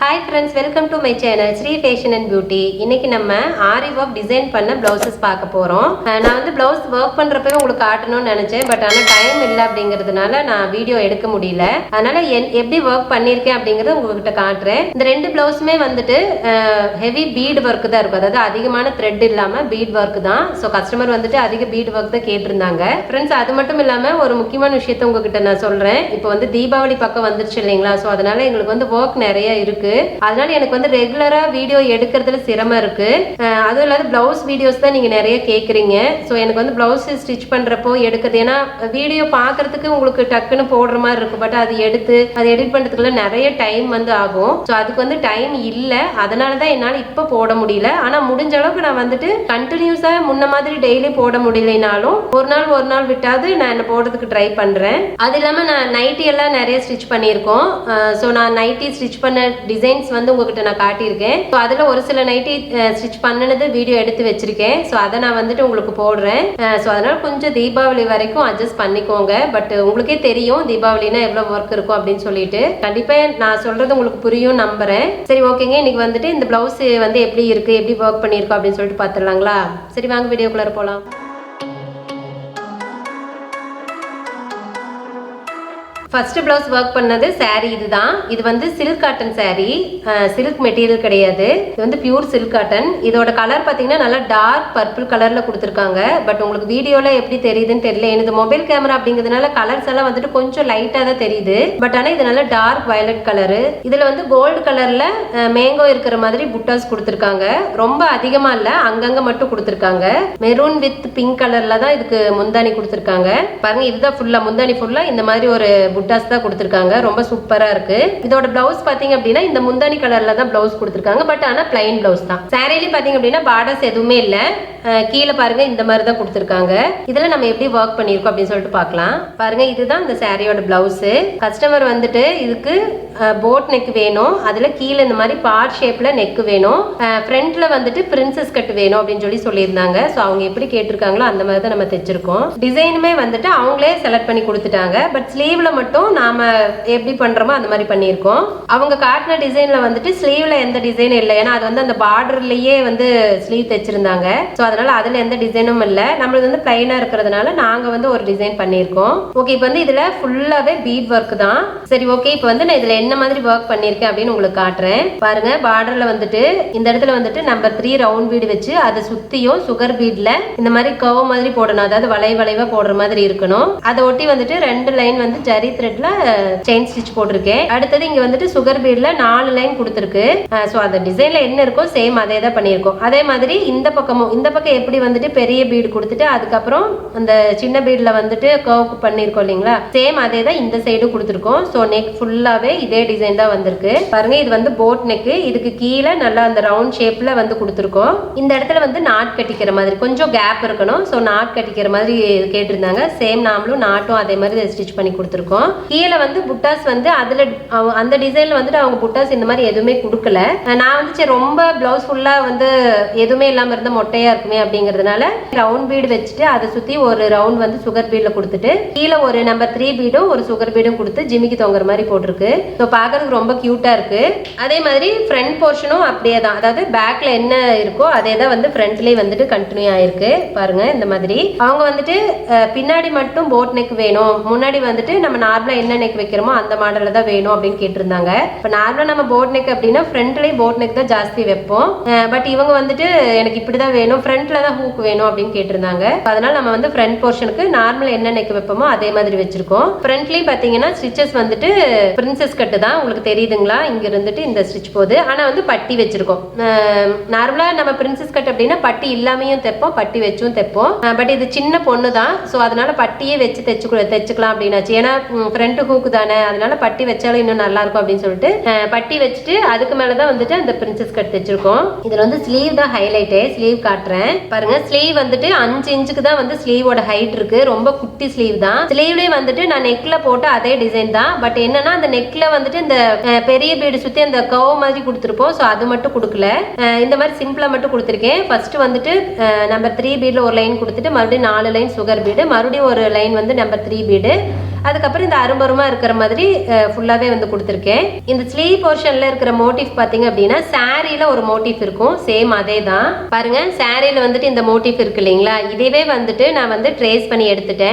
Hi friends, welcome to my channel Sri Fashion and Beauty. இன்னைக்கு நம்ம ஆரி work design பண்ண blouses பார்க்க போறோம். நான் வந்து blouse work பண்றப்பவே உங்களுக்கு காட்டணும்னு நினைச்சேன், பட் ஆனா டைம் இல்ல அப்படிங்கிறதுனால நான் வீடியோ எடுக்க முடியல. அதனால எப்படி work பண்ணிருக்கேன் அப்படிங்கறத உங்ககிட்ட காட்டுறேன். இந்த ரெண்டு blouseமே வந்துட்டு heavy bead work தான் இருக்கும். அதாவது அதிகமான thread இல்லாம bead work தான். சோ கஸ்டமர் வந்துட்டு அதிக bead work தான் கேட்டிருந்தாங்க. Friends, அது மட்டும் இல்லாம ஒரு முக்கியமான விஷயத்தை உங்ககிட்ட நான் சொல்றேன். இப்போ வந்து தீபாவளி பக்கம் வந்துருச்சு இல்லைங்களா? சோ அதனால எங்களுக்கு வந்து work நிறைய இருக்கு. அதனால எனக்கு வந்து ரெகுலரா வீடியோ எடுக்கிறதுல சிரமம் இருக்கு. அதுவும் இல்லாத பிளவுஸ் வீடியோஸ் தான் நீங்க நிறைய கேக்குறீங்க. சோ எனக்கு வந்து பிளவுஸ் ஸ்டிச் பண்றப்போ எடுக்கிறது, ஏன்னா வீடியோ பாக்குறதுக்கு உங்களுக்கு டக்குன்னு போடுற மாதிரி இருக்கும், பட் அது எடுத்து அதை எடிட் பண்றதுக்குள்ள நிறைய டைம் வந்து ஆகும். சோ அதுக்கு வந்து டைம் இல்ல, அதனாலதான் என்னால இப்ப போட முடியல. ஆனா முடிஞ்ச அளவுக்கு நான் வந்துட்டு கண்டினியூஸா முன்ன மாதிரி டெய்லி போட முடியலனாலும் ஒரு நாள் விட்டாது நான் என்ன போடுறதுக்கு ட்ரை பண்றேன். அது இல்லாம நான் நைட்டி எல்லாம் நிறைய ஸ்டிச் பண்ணியிருக்கோம். சோ நான் நைட்டி ஸ்டிச் பண்ண டிசைன்ஸ் வந்து உங்ககிட்ட நான் காட்டியிருக்கேன். ஸோ அதில் ஒரு சில நைட்டி ஸ்டிச் பண்ணினது வீடியோ எடுத்து வச்சிருக்கேன். ஸோ அதை நான் வந்துட்டு உங்களுக்கு போடுறேன். ஸோ அதனால கொஞ்சம் தீபாவளி வரைக்கும் அட்ஜஸ்ட் பண்ணிக்கோங்க. பட் உங்களுக்கே தெரியும் தீபாவளினா எவ்வளோ ஒர்க் இருக்கும் அப்படின்னு சொல்லிட்டு. கண்டிப்பாக நான் சொல்றது உங்களுக்கு புரியும் நம்புறேன். சரி, ஓகேங்க. இன்னைக்கு வந்துட்டு இந்த பிளவுஸ் வந்து எப்படி இருக்கு, எப்படி ஒர்க் பண்ணியிருக்கோம் அப்படின்னு சொல்லிட்டு பார்த்துடலாங்களா? சரி, வாங்க வீடியோக்குள்ளார போகலாம். ஃபர்ஸ்ட் பிளவுஸ் ஒர்க் பண்ணது சாரி இதுதான். இது வந்து silk cotton sorry, silk material கிடையாது. இது வந்து பியூர் சில்க் காட்டன். இதோட கலர் பார்த்தீங்கன்னா நல்லா டார்க் பர்பிள் கலர்ல கொடுத்துருக்காங்க. பட் உங்களுக்கு வீடியோல எப்படி தெரியுதுன்னு தெரியல. எனக்கு மொபைல் கேமரா அப்படிங்கிறதுனால கலர்ஸ் எல்லாம் வந்துட்டு கொஞ்சம் லைட்டா தான் தெரியுது. பட் ஆனால் இது நல்லா டார்க் வயலட் கலரு. இதுல வந்து கோல்டு கலர்ல மேங்கோ இருக்கிற மாதிரி புட்டாஸ் கொடுத்துருக்காங்க. ரொம்ப அதிகமா இல்ல, அங்கங்க மட்டும் கொடுத்துருக்காங்க. மெரூன் வித் பிங்க் கலர்ல தான் இதுக்கு முந்தானி கொடுத்துருக்காங்க. பாருங்க, இதுதான் ஃபுல்லா முந்தானி ஃபுல்லா இந்த மாதிரி ஒரு புட்டாஸ் தான் கொடுத்திருக்காங்க. ரொம்ப சூப்பரா இருக்கு. இதோட பிளவுஸ் பாத்தீங்க அப்படின்னா இந்த முந்தானி கலர்ல தான் பிளவுஸ் கொடுத்திருக்காங்க. பட் ஆனா பிளைன் பிளவுஸ் தான். சாரியில பாத்தீங்க அப்படின்னா பார்டர்ஸ் எதுவுமே இல்ல. கீழே பாருங்க இந்த மாதிரி தான் கொடுத்திருக்காங்க. இதுல நம்ம எப்படி ஒர்க் பண்ணிருக்கோம் அப்படின்னு சொல்லிட்டு பார்க்கலாம். பாருங்க, இதுதான் இந்த சாரியோட பிளவுஸ். கஸ்டமர் வந்துட்டு இதுக்கு போட் நெக் வேணும், அதுல கீழே இந்த மாதிரி பார்ட் ஷேப்ல நெக் வேணும், ஃப்ரண்ட்ல வந்துட்டு பிரின்சஸ் கட் வேணும் அப்படின்னு சொல்லி சொல்லியிருந்தாங்க. ஸோ அவங்க எப்படி கேட்டிருக்காங்களோ அந்த மாதிரி தான் நம்ம தைச்சிருக்கோம். டிசைனுமே வந்துட்டு அவங்களே செலக்ட் பண்ணி கொடுத்துட்டாங்க. பட் ஸ்லீவ்ல மட்டும் நாம எப்படி பண்றோமோ அந்த மாதிரி பண்ணியிருக்கோம். அவங்க காட்டின டிசைன்ல வந்துட்டு ஸ்லீவ்ல எந்த டிசைனும் இல்லை, ஏன்னா அது வந்து அந்த பார்டர்லயே வந்து ஸ்லீவ் தைச்சிருந்தாங்க. ஸோ அதனால அதுல எந்த டிசைனும் இல்லை. நம்மளுக்கு வந்து பிளைனா இருக்கிறதுனால நாங்க வந்து ஒரு டிசைன் பண்ணியிருக்கோம். ஓகே, இப்போ வந்து இதுல ஃபுல்லாவே பீட் ஒர்க் தான். சரி, ஓகே. இப்போ வந்து நான் இதுல என்ன மாதிரி ஒர்க் பண்ணிருக்கேன் அப்படின்னு உங்களுக்கு காட்டுறேன். பாருங்க, பார்டர்ல வந்துட்டு இந்த இடத்துல வந்துட்டு நம்பர் 3 ரவுண்ட் பீட் வச்சு அதை சுத்தியும் சுகர் பீட்ல இந்த மாதிரி கர்வ் மாதிரி போடணும். அதாவது வளைவா போடுற மாதிரி இருக்கணும். அதை ஒட்டி வந்துட்டு 2 லைன் வந்து ஜரி த்ரெட்ல செயின் ஸ்டிச் போட்டிருக்கேன். அடுத்தது இங்க வந்துட்டு சுகர் பீட்ல 4 லைன் கொடுத்துருக்கு. சோ அந்த டிசைன்ல என்ன இருக்கோ சேம் அதே தான் பண்ணியிருக்கோம். அதே மாதிரி இந்த பக்கமும் இந்த பக்கம் எப்படி வந்துட்டு பெரிய பீடு கொடுத்துட்டு அதுக்கப்புறம் அந்த சின்ன பீட்ல வந்துட்டு கர்வ் பண்ணிருக்கோம் இல்லைங்களா, சேம் அதே தான் இந்த சைடு கொடுத்துருக்கோம். சோ நெக் ஃபுல்லாவே இதே டிசைன் தான் வந்திருக்கு. பாருங்க, இது வந்து போட் நெக். இதுக்கு கீழே நல்லா அந்த ரவுண்ட் ஷேப்ல வந்து கொடுத்துருக்கோம். இந்த இடத்துல வந்து நாட் கட்டிக்கிற மாதிரி கொஞ்சம் கேப் இருக்கணும். சோ நாட் கட்டிக்கிற மாதிரி கேட்டிருந்தாங்க. சேம் நாமளும் நாட்டும் அதே மாதிரி ஸ்டிச் பண்ணி கொடுத்துருக்கோம். கீழே வந்து புட்டாஸ் வந்து அதுல அந்த டிசைன்ல வந்துட்டு அவங்க புட்டாஸ் இந்த மாதிரி எதுவுமே கொடுக்கல. நான் வந்து ரொம்ப பிளவுஸ் ஃபுல்லா வந்து எதுவுமே இல்லாம இருந்த மொட்டையா இருக்குமே அப்படிங்கிறதுனால ரவுண்ட் பீடு வச்சுட்டு அதை சுத்தி ஒரு ரவுண்ட் வந்து சுகர் பீட்ல கொடுத்துட்டு கீழே ஒரு நம்பர் 3 பீடும் ஒரு சுகர் பீடும் கொடுத்து ஜிமிக்கி தொங்குற மாதிரி போட்டிருக்கு. ஸோ பார்க்கறதுக்கு ரொம்ப கியூட்டா இருக்கு. அதே மாதிரி ஃப்ரண்ட் போர்ஷனும் அப்படியே தான், அதாவது பேக்ல என்ன இருக்கோ அதே தான் வந்து ஃப்ரண்ட்லயே வந்துட்டு கண்டினியூ ஆயிருக்கு. பாருங்க, இந்த மாதிரி அவங்க வந்துட்டு பின்னாடி மட்டும் போட் நெக் வேணும், முன்னாடி வந்துட்டு நம்ம நார்மலா என்ன நெக் வைக்கிறோமோ அந்த மாடல்ல தான் வேணும் அப்படின்னு கேட்டிருந்தாங்க. இப்போ நார்மலா நம்ம போட் நெக் அப்படின்னா ஃப்ரண்ட்லயே போட் நெக் தான் ஜாஸ்தி வைப்போம். பட் இவங்க வந்துட்டு எனக்கு இப்படிதான் வேணும், ஃப்ரண்ட்ல தான் ஹூக் வேணும் அப்படின்னு கேட்டிருந்தாங்க. அதனால நம்ம வந்து ஃப்ரண்ட் போர்ஷனுக்கு நார்மல் என்ன நெக் வைப்போமோ அதே மாதிரி வச்சிருக்கோம். ஃப்ரண்ட்லயும் பாத்தீங்கன்னா ஸ்டிச்சஸ் வந்துட்டு பிரின்சஸ் கட்டு தான். உங்களுக்கு தெரியுதுங்களா, இங்க இருந்துட்டு இந்த ஸ்டிச் போகுது. ஆனா வந்து பட்டி வச்சிருக்கோம். நார்மலா நம்ம பிரின்சஸ் கட் அப்படின்னா பட்டி இல்லாமையும் தைப்போம், பட்டி வச்சும் தைப்போம். பட் இது சின்ன பொண்ணு தான். ஸோ அதனால பட்டியே வச்சு தைச்சுக்கலாம் அப்படின்னாச்சு. ஏன்னா ஃப்ரண்ட் ஹூக் தானே, அதனால பட்டி வச்சாலும் இன்னும் நல்லா இருக்கும் அப்படின்னு சொல்லிட்டு பட்டி வச்சுட்டு அதுக்கு மேலதான் வந்துட்டு அந்த பிரின்சஸ் கட் தைச்சிருக்கோம். இதுல வந்து ஸ்லீவ் தான் ஹைலைட்டே. ஸ்லீவ் காட்டுறேன் பாருங்க. ஸ்லீவ் வந்துட்டு 5 இன்ச்சுக்கு தான் வந்து ஸ்லீவோட ஹைட் இருக்கு. ரொம்ப குட்டி ஸ்லீவ் தான். ஸ்லீவ்லயே வந்துட்டு நான் நெக்ல போட்ட அதே டிசைன் தான். பட் என்னன்னா அந்த நெக்ல வந்துட்டு இந்த பெரிய பீடு சுத்தி அந்த கர்வ் மாதிரி கொடுத்துருப்போம். ஸோ அது மட்டும் கொடுக்கல, இந்த மாதிரி சிம்பிளா மட்டும் கொடுத்துருக்கேன். ஃபர்ஸ்ட் வந்துட்டு நம்பர் 3 பீட்ல ஒரு லைன் கொடுத்துட்டு மறுபடியும் 4 லைன் சுகர் பீடு, மறுபடியும் ஒரு லைன் வந்து நம்பர் 3 பீடு, அதுக்கப்புறம் இந்த அரும்பருமா இருக்கிற மாதிரி ஃபுல்லாவே வந்து கொடுத்துருக்கேன். இந்த ஸ்லீவ் போர்ஷன்ல இருக்கிற மோட்டிவ் பாத்தீங்க அப்படின்னா சாரீல ஒரு மோட்டிவ் இருக்கும், சேம் அதே தான். பாருங்க சாரீல வந்துட்டு இந்த மோட்டிவ் இருக்கு இல்லைங்களா, இதுவே வந்துட்டு நான் வந்து ட்ரேஸ் பண்ணி எடுத்துட்டு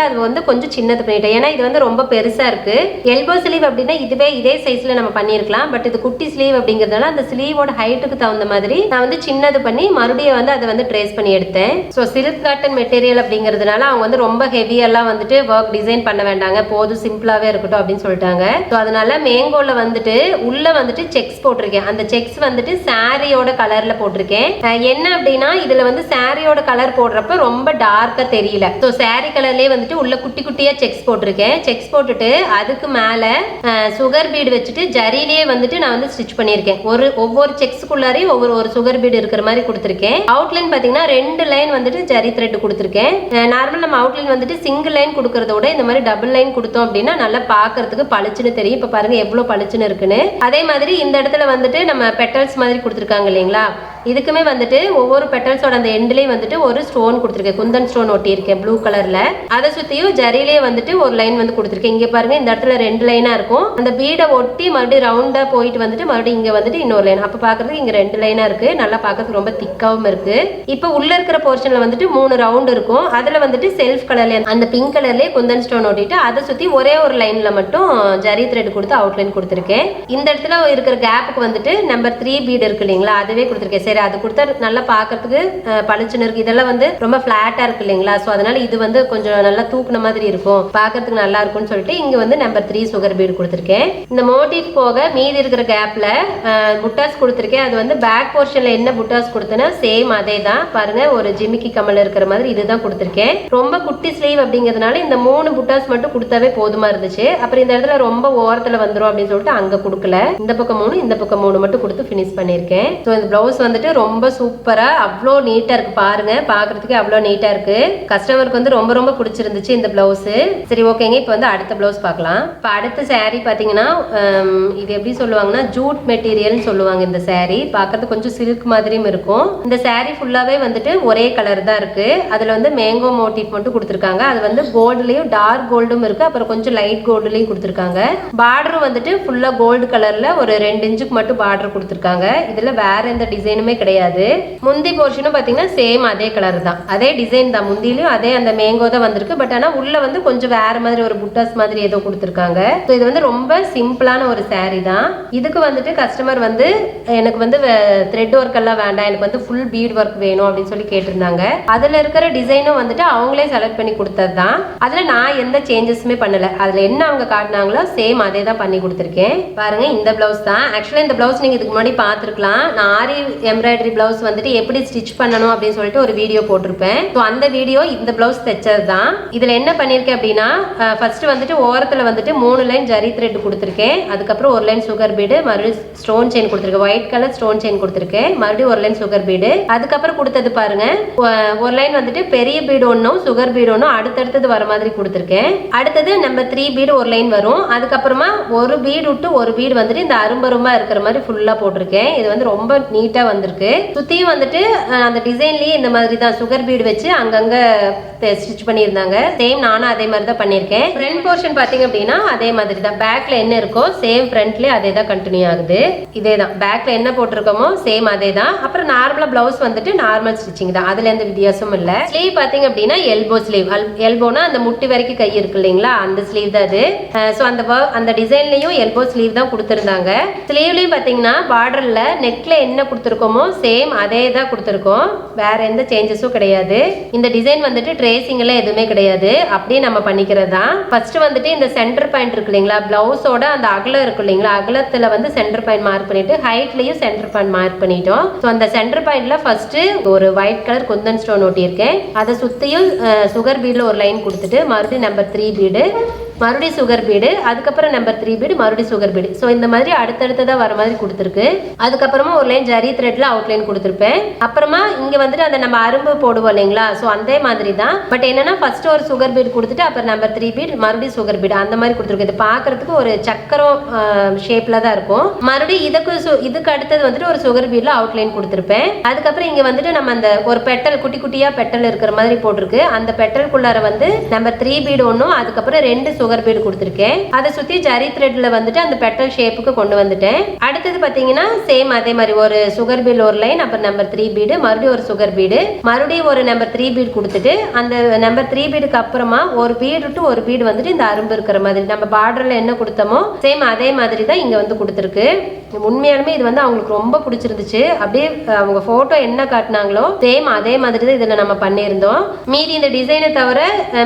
அது வந்து கொஞ்சம் சின்னது பண்ணிட்டேன். ஏன்னா இது வந்து ரொம்ப பெருசா இருக்கு. எல்போ ஸ்லீவ் அப்படின்னா இதுவே இதே சைஸ்ல நம்ம பண்ணிருக்கலாம். பட் இது குட்டி ஸ்லீவ் அப்படிங்கறதுனால அந்த ஸ்லீவோட ஹைட்டுக்கு தகுந்த மாதிரி நான் வந்து சின்னது பண்ணி மறுபடியும் வந்து அதை வந்து ட்ரேஸ் பண்ணி எடுத்தேன். ஸோ சில்க் காட்டன் மெட்டீரியல் அப்படிங்கிறதுனால அவங்க வந்து ரொம்ப ஹெவியெல்லாம் வந்துட்டு ஒர்க் டிசைன் பண்ண வேண்டாங்க, போதும் சிம்பிளாவே இருக்கட்டும் அப்படின்னு சொல்லிட்டாங்க. ஸோ அதனால மேங்கோல வந்துட்டு உள்ள வந்துட்டு செக்ஸ் போட்டிருக்கேன். அந்த செக்ஸ் வந்துட்டு சாரியோட கலர்ல போட்டிருக்கேன். என்ன அப்படின்னா இதுல வந்து சாரியோட கலர் போடுறப்ப ரொம்ப டார்க்கா தெரியல. ஸோ சாரி கலர்லயே வந்துட்டு உள்ள குட்டி குட்டியா செக்ஸ் போட்டிருக்கேன். செக்ஸ் போட்டுட்டு அதுக்கு மேல சுகர் பீடு வச்சுட்டு ஜரியிலேயே வந்துட்டு நான் வந்து ஸ்டிச் பண்ணியிருக்கேன். ஒவ்வொரு செக்ஸ்க்குள்ளாரையும் ஒரு சுகர் பீடு இருக்கிற மாதிரி கொடுத்துருக்கேன். அவுட்லைன் பாத்தீங்கன்னா 2 லைன் வந்துட்டு ஜரி த்ரெட் கொடுத்துருக்கேன். நார்மல் நம்ம அவுட்லைன் வந்துட்டு சிங்கிள் லைன் கொடுக்கறத விட இந்த மாதிரி டபுள் லைன் கொடுத்தோம் அப்படின்னா நல்லா பாக்குறதுக்கு பளிச்சுன்னு தெரியும். இப்ப பாருங்க எவ்வளவு பளிச்சுன்னு இருக்குன்னு. அதே மாதிரி இந்த இடத்துல வந்துட்டு நம்ம பெட்டல்ஸ் மாதிரி கொடுத்துருக்காங்க இல்லைங்களா, இதுக்குமே வந்துட்டு ஒவ்வொரு பெட்டல்ஸோட அந்த எண்ட்லயும் வந்துட்டு ஒரு ஸ்டோன் கொடுத்துருக்கேன், குந்தன் ஸ்டோன் ஒட்டி இருக்கேன் ப்ளூ கலர்ல. அதை சுத்தியும் ஜரியிலேயே வந்துட்டு ஒரு லைன் வந்து கொடுத்துருக்கேன். இங்க பாருங்க இந்த இடத்துல 2 லைனா இருக்கும். அந்த பீடை ஒட்டி மறுபடியும் ரவுண்டா போயிட்டு வந்துட்டு மறுபடியும் இங்க வந்துட்டு இன்னொரு லைன். அப்ப பாக்குறதுக்கு இங்க 2 லைனா இருக்கு, நல்லா பாக்குறதுக்கு ரொம்ப திக்காவும் இருக்கு. இப்ப உள்ள இருக்கிற போர்ஷன்ல வந்துட்டு 3 ரவுண்ட் இருக்கும். அதுல வந்துட்டு செல்ஃப் கலர்ல அந்த பிங்க் கலர்லயே குந்தன் ஸ்டோன் ஒட்டிட்டு அதை சுத்தி ஒரே ஒரு லைன்ல மட்டும் ஜரி த்ரெட் கொடுத்து அவுட்லைன் கொடுத்துருக்கேன். இந்த இடத்துல இருக்கிற கேப்புக்கு வந்துட்டு நம்பர் 3 பீட் இருக்கு இல்லைங்களா, அதுவே கொடுத்துருக்கேன். சரி அது கொடுத்தா நல்லா பாக்குறதுக்கு பளிச்சுன்னு இருக்கு. இதெல்லாம் வந்து ரொம்ப பிளாட்டா இருக்கு இல்லைங்களா, சோ அதனால இது வந்து கொஞ்சம் நல்லா தூக்குன மாதிரி இருக்கும், பாக்குறதுக்கு நல்லா இருக்கும்னு சொல்லிட்டு இங்க வந்து நம்பர் 3 சுகர் பீட் கொடுத்துருக்கேன். இந்த மோட்டிவ் போக மீதி இருக்கிற கேப்ல புட்டாஸ் கொடுத்துருக்கேன். அது வந்து பேக் போர்ஷன்ல என்ன புட்டாஸ் கொடுத்தேன்னா சேம் அதே தான். பாருங்க ஒரு ஜிமிக்கி கமல் இருக்கிற மாதிரி இதுதான் கொடுத்துருக்கேன். ரொம்ப குட்டி ஸ்லீவ் அப்படிங்கிறதுனால இந்த 3 புட்டாஸ் மட்டும் கொடுத்தாவே போதுமா இருந்துச்சு. அப்புறம் இந்த இடத்துல ரொம்ப ஓரத்துல வந்துரும் அப்படின்னு சொல்லிட்டு அங்க கொடுக்கல, இந்த பக்கம் 3 இந்த பக்கம் 3 மட்டும் கொடுத்து ஃபினிஷ் பண்ணிருக்கேன். ஸோ இந்த பிளவுஸ் வந்துட்டு ரொம்ப சூப்பரா அவ்வளோ நீட்டா இருக்கு. பாருங்க பாக்குறதுக்கு அவ்வளோ நீட்டா இருக்கு. கஸ்டமருக்கு வந்து ரொம்ப ரொம்ப பிடிச்சிருந்துச்சு இந்த பிளவுஸ். சரி ஓகேங்க, இப்போ வந்து அடுத்த பிளவுஸ் பார்க்கலாம். இப்போ அடுத்த saree பாத்தீங்கன்னா இது எப்படி சொல்லுவாங்கன்னா ஜூட் மெட்டீரியல்னு சொல்லுவாங்க. இந்த saree பார்க்கறது கொஞ்சம் சில்க் மாதிரியும் இருக்கும். இந்த saree ஃபுல்லாவே வந்துட்டு ஒரே கலர் தான் இருக்கு. அதுல வந்து மேங்கோ மோட்டிவ் மட்டும் கொடுத்துருக்காங்க. அது வந்து கோல்டுலயும் டார்க் கோல்டும் இருக்கு, அப்புறம் கொஞ்சம் லைட் கோல்டுலயும் கொடுத்துருக்காங்க. பார்டர் வந்துட்டு ஃபுல்லா கோல்டு கலர்ல ஒரு 2 இன்ச்சுக்கு மட்டும் பார்டர் கொடுத்துருக்காங்க. இதுல வேற எந்த டிசைனுமே கிடையாது. முந்தி போர்ஷனும் பாத்தீங்கன்னா சேம் அதே கலர் தான், அதே டிசைன் தான். முந்திலையும் அதே அந்த மேங்கோ தான் வந்திருக்கு. பட் ஆனா உள்ள வந்து கொஞ்சம் வேற மாதிரி ஒரு புட்டாஸ் மாதிரி ஏதோ கொடுத்துருக்காங்க. இது வந்து ரொம்ப சிம்பிளான ஒரு saree தான். இதுக்கு வந்துட்டு கஸ்டமர் வந்து எனக்கு வந்து த்ரெட் ஒர்க் எல்லாம் வேண்டாம், எனக்கு வந்து ஃபுல் பீட் ஒர்க் வேணும் அப்படின்னு சொல்லி கேட்டிருந்தாங்க. அதுல இருக்கிற டிசைனும் வந்துட்டு அவங்களே செலக்ட் பண்ணி கொடுத்தது தான். அதுல நான் எந்த சேஞ்சஸுமே பண்ணல. அதுல என்ன அவங்க காட்டினாங்களோ சேம் அதே தான் பண்ணி கொடுத்துருக்கேன். பாருங்க இந்த பிளவுஸ் தான். ஆக்சுவலா இந்த பிளவுஸ் நீங்க இதுக்கு முன்னாடி பாத்துருக்கலாம். நான் ஆரி எம்ப்ராய்டரி பிளவுஸ் வந்துட்டு எப்படி ஸ்டிச் பண்ணணும் அப்படின்னு சொல்லிட்டு ஒரு வீடியோ போட்டிருப்பேன். ஸோ அந்த வீடியோ இந்த பிளவுஸ் தைச்சது தான். இதுல என்ன பண்ணிருக்கேன் அப்படின்னா ஃபர்ஸ்ட் வந்துட்டு ஓரத்துல வந்துட்டு 3 லைன் ஜரி த்ரெட் கொடுத்துருக்கேன். அதுக்கப்புறம் ஒரு லைன் சுகர் பீடு, மறுபடியும் ஸ்டோன் செயின் கொடுத்துருக்கேன். ஒயிட் கலர் ஸ்டோன் செயின் கொடுத்துருக்கேன். மறுபடியும் ஒரு லைன் சுகர் பீடு. அதுக்கப்புறம் கொடுத்தது பாருங்க ஒரு லைன் வந்துட்டு பெரிய பீடு ஒன்னும் சுகர் பீடு ஒன்னும் அடுத்தடுத்தது வர மாதிரி கொடுத்துருக்கேன். அடுத்தது நம்பர் 3 பீடு ஒரு லைன் வரும். அதுக்கப்புறமா ஒரு பீடு விட்டு ஒரு பீடு வந்துட்டு இந்த அரும்பருமா இருக்கிற மாதிரி ஃபுல்லா போட்டிருக்கேன். இது வந்து ரொம்ப நீட்டா வந்திருக்கு. சுத்தியும் வந்துட்டு அந்த டிசைன்லயே இந்த மாதிரி தான் சுகர் பீடு வச்சு அங்கங்க ஸ்டிச் பண்ணியிருந்தாங்க. சேம் நானும் அதே மாதிரி தான் பண்ணியிருக்கேன். ஃப்ரண்ட் போர்ஷன் பாத்தீங்க அப்படின்னா அதே மாதிரி தான். பேக்ல என்ன இருக்கோ சேம் ஃப்ரண்ட்லயே அதே தான் கண்டினியூ ஆகுது. இதே தான் பேக்ல என்ன போட்டிருக்கோமோ சேம் அதே தான். அப்புறம் நார்மலா பிளவுஸ் வந்துட்டு நார்மல் ஸ்டிச்சிங் தான், அதுல எந்த வித்தியாசமும் இல்ல. ஸ்லீவ் பாத்தீங்க அப்படின்னா எல்போ ஸ்லீவ். எல்போனா அந்த முட்டி வரைக்கும் கை இருக்கு இல்லைங்களா, அந்த ஸ்லீவ் தான் அது. ஸோ அந்த டிசைன்லயும் எல்போ ஸ்லீவ் தான் கொடுத்துருந்தாங்க. ஸ்லீவ்லயும் பாத்தீங்கன்னா பார்டர்ல நெக்ல என்ன கொடுத்துருக்கோமோ சேம் அதே தான் கொடுத்துருக்கோம், வேற எந்த சேஞ்சஸும் கிடையாது. இந்த டிசைன் வந்துட்டு ட்ரேசிங் எல்லாம் எதுவுமே கிடையாது, அப்படியே நம்ம பண்ணிக்கிறது தான். ஃபர்ஸ்ட் வந்துட்டு இந்த சென்டர் பாயிண்ட் இருக்கு இல்லைங்களா, பிளவுஸோட அந்த அகலம் இருக்கு இல்லைங்களா, அகலத்துல வந்து சென்டர் பாயிண்ட் மார்க் பண்ணிட்டு ஹைட்லயும் சென்டர் பாயிண்ட் மார்க் பண்ணிட்டோம். ஸோ அந்த சென்டர் பாயிண்ட்ல ஃபர்ஸ்ட் ஒரு ஒயிட் கலர் குந்தன் ஸ்டோன் ஒட்டி இருக்கேன். அதை சுத்தியும் சுகர் பீட்ல ஒரு லைன் கொடுத்துட்டு மறுபடியும் நம்பர் 3 பீடு, மறுபடியும் சுகர் பீடு, அதுக்கப்புறம் நம்பர் 3 பீடு, மறுபடியும் சுகர் பீடு. ஸோ இந்த மாதிரி அடுத்தடுத்ததாக வர மாதிரி கொடுத்துருக்கு. அதுக்கப்புறமா ஒரு லைன் ஜரி த்ரெட்ல தான் அவுட்லைன் கொடுத்துருப்பேன். அப்புறமா இங்க வந்துட்டு அந்த நம்ம அரும்பு போடுவோம் இல்லைங்களா, ஸோ அதே மாதிரி தான். பட் என்னன்னா ஃபர்ஸ்ட் ஒரு சுகர் பீட் கொடுத்துட்டு அப்புறம் நம்பர் 3 பீட் மறுபடியும் சுகர் பீட் அந்த மாதிரி கொடுத்துருக்கு. இது பார்க்கறதுக்கு ஒரு சக்கரம் ஷேப்ல தான் இருக்கும். மறுபடியும் இதுக்கு அடுத்தது வந்துட்டு ஒரு சுகர் பீட்ல அவுட்லைன் கொடுத்துருப்பேன். அதுக்கப்புறம் இங்க வந்துட்டு நம்ம அந்த ஒரு பெட்டல் குட்டி குட்டியா பெட்டல் இருக்கிற மாதிரி போட்டிருக்கு. அந்த பெட்டலுக்குள்ளார வந்து நம்பர் 3 பீட் ஒன்றும் அதுக்கப்புறம் 2 சுகர் பீட் கொடுத்துருக்கேன். அதை சுத்தி ஜரி த்ரெட்ல வந்துட்டு அந்த பெட்டல் ஷேப்புக்கு கொண்டு வந்துட்டேன். அடுத்தது பாத்தீங்கன்னா சேம் அதே மாதிரி ஒரு சுகர் பீட் ஒரு லைன், அப்புறம் நம்பர் 3 பீடு, மறுபடியும் ஒரு சுகர் பீடு, மறுபடியும் ஒரு நம்பர் 3 பீட் கொடுத்துட்டு அந்த நம்பர் 3 பீடுக்கு அப்புறமா ஒரு பீடு டு ஒரு பீடு வந்துட்டு இந்த அரும்பு இருக்கிற மாதிரி நம்ம பார்டர்ல என்ன கொடுத்தோமோ சேம் அதே மாதிரி தான் இங்க வந்து கொடுத்துருக்கு. உண்மையாலுமே இது வந்து அவங்களுக்கு ரொம்ப பிடிச்சிருந்துச்சு. அப்படியே அவங்க போட்டோ என்ன காட்டினாங்களோ சேம் அதே மாதிரி தான் இதுல நம்ம பண்ணியிருந்தோம். மீதி இந்த டிசைனை தவிர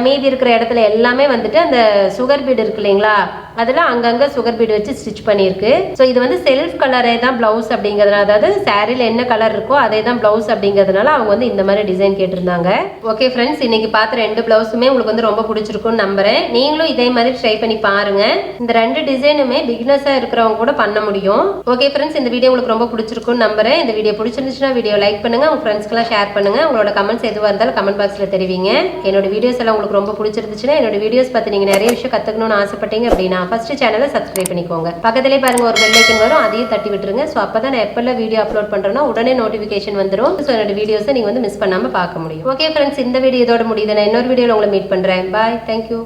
மீதி இருக்கிற இடத்துல எல்லாமே வந்துட்டு அந்த சுகர் பீடு இருக்கு இல்லைங்களா, அதெல்லாம் அங்கங்க சுகர் பீடு வச்சு ஸ்டிச் பண்ணிருக்கு. ஸோ இது வந்து செல்ஃப் கலரே தான் பிளவுஸ் அப்படிங்கிறதுனால, அதாவது சாரியில் என்ன கலர் இருக்கோ அதே தான் பிளவுஸ் அப்படிங்கிறதுனால அவங்க வந்து இந்த மாதிரி டிசைன் கேட்டிருந்தாங்க. ஓகே ஃப்ரெண்ட்ஸ், இன்னைக்கு பார்த்த 2 பிளவுஸுமே உங்களுக்கு வந்து ரொம்ப பிடிச்சிருக்கும்னு நம்புறேன். நீங்களும் இதே மாதிரி ட்ரை பண்ணி பாருங்க. இந்த 2 டிசைனுமே பிகினர்ஸா இருக்கிறவங்க கூட பண்ண முடியும். ஓகே ஃப்ரெண்ட்ஸ், இந்த வீடியோ உங்களுக்கு ரொம்ப பிடிச்சிருக்கும்னு நம்புறேன். இந்த வீடியோ பிடிச்சிருந்துச்சுன்னா வீடியோ லைக் பண்ணுங்க, உங்க ஃப்ரெண்ட்ஸ்க்கெல்லாம் ஷேர் பண்ணுங்க. உங்களோட கமெண்ட்ஸ் எதுவாக இருந்தாலும் கமெண்ட் பாக்ஸ்ல தெரிவிங்க. என்னோட வீடியோஸ் எல்லாம் உங்களுக்கு ரொம்ப பிடிச்சிருந்துச்சுன்னா என்னோட வீடியோஸ் பார்த்து நீங்க நிறைய விஷயம் கத்துக்கணும்னு ஆசைப்பட்டீங்க அப்படின்னா ஃபர்ஸ்ட் சேனலை சப்ஸ்கிரைப் பண்ணிக்கோங்க. பக்கத்திலே பாருங்க ஒரு பெல் ஐக்கன் வரும், அதையும் தட்டி விட்டுருங்க. ஸோ அப்பதான் நான் எப்பெல்லாம் வீடியோ அப்லோட் பண்றேன்னா உடனே நோட்டிபிகேஷன் வந்துடும். ஸோ என்னோட வீடியோஸை நீங்க வந்து மிஸ் பண்ணாம பார்க்க முடியும். ஓகே ஃப்ரெண்ட்ஸ், இந்த வீடியோ இதோட முடியுது. நான் இன்னொரு வீடியோல உங்களை மீட் பண்றேன். பாய், தேங்க்யூ.